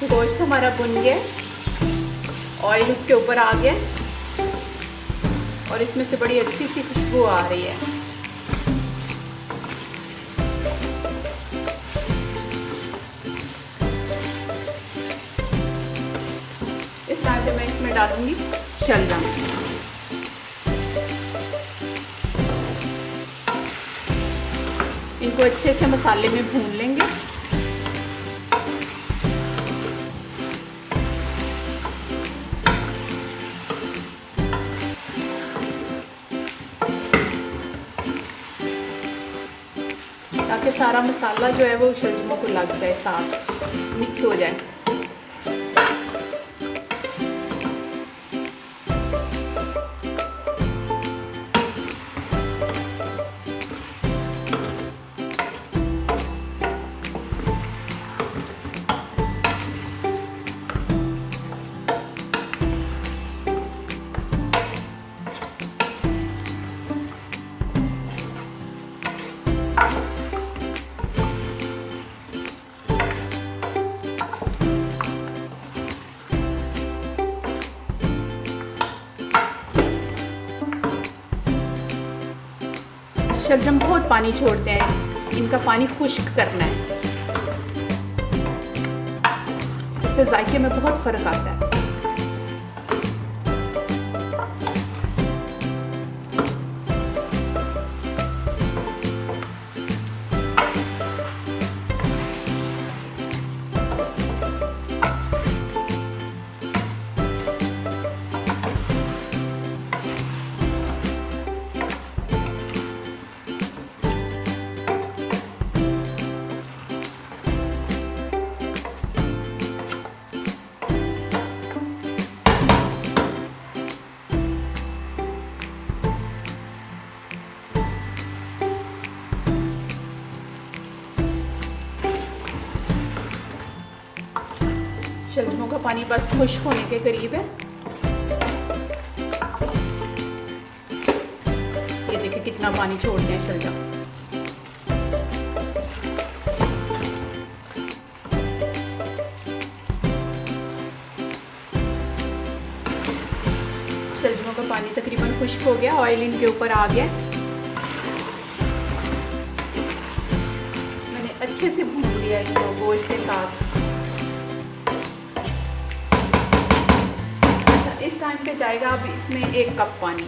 गोश्त हमारा भुन गया, ऑयल उसके ऊपर आ गया और इसमें से बड़ी अच्छी सी खुशबू आ रही है। इस टाइम पे मैं इसमें डालूंगी शलजम। इनको अच्छे से मसाले में भून लेंगे। ताकि सारा मसाला जो है वो शलजमों को लग जाए, साथ मिक्स हो जाए। शलजम बहुत पानी छोड़ते हैं, इनका पानी खुश्क करना है, इससे जायके में बहुत फ़र्क आता है। शलजमों का पानी बस खुश्क होने के करीब है। ये देखिए कितना पानी छोड़ते हैं शलजम। शलजमों का पानी तकरीबन खुश्क हो गया, ऑयल इनके ऊपर आ गया। मैंने अच्छे से भून लिया इनको गोश्त के साथ। इस टाइम पे जाएगा अब इसमें 1 कप पानी।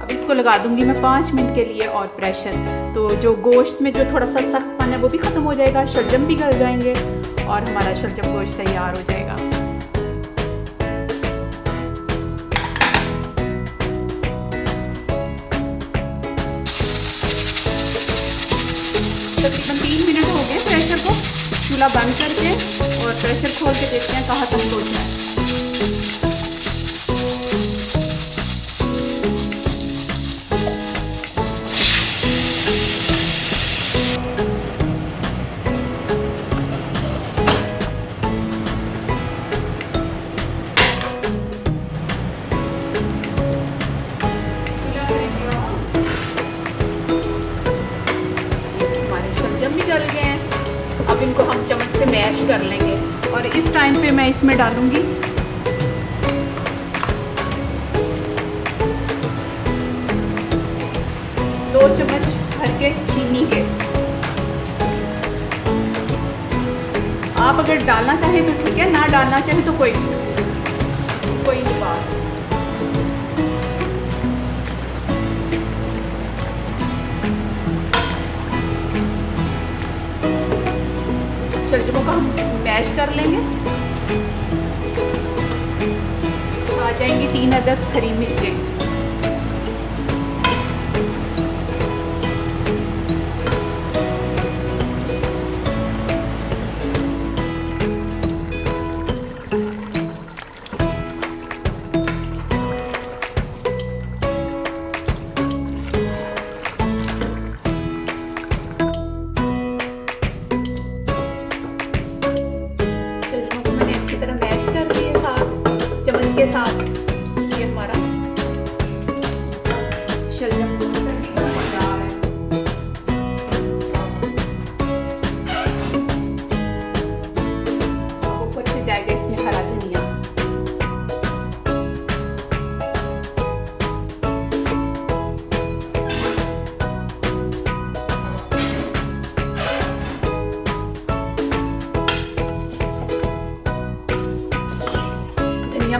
अब इसको लगा दूंगी मैं 5 मिनट के लिए और प्रेशर। तो जो गोश्त में जो थोड़ा सा सख्तपन है वो भी ख़त्म हो जाएगा, शलजम भी गल जाएंगे और हमारा शलजम गोश्त तैयार हो जाएगा। तकरीबन 3 मिनट हो गए प्रेशर को चूल्हा बंद करके, और प्रेशर खोल के देखते हैं कहाँ तक पहुँचा है। गल गए हैं, अब इनको हम चम्मच से मैश कर लेंगे। और इस टाइम पे मैं इसमें डालूंगी दो चम्मच भर के चीनी के। आप अगर डालना चाहें तो ठीक है, ना डालना चाहें तो कोई नहीं बात। शलजमों का हम मैश कर लेंगे। आ जाएंगी 3 अदद हरी मिर्चें।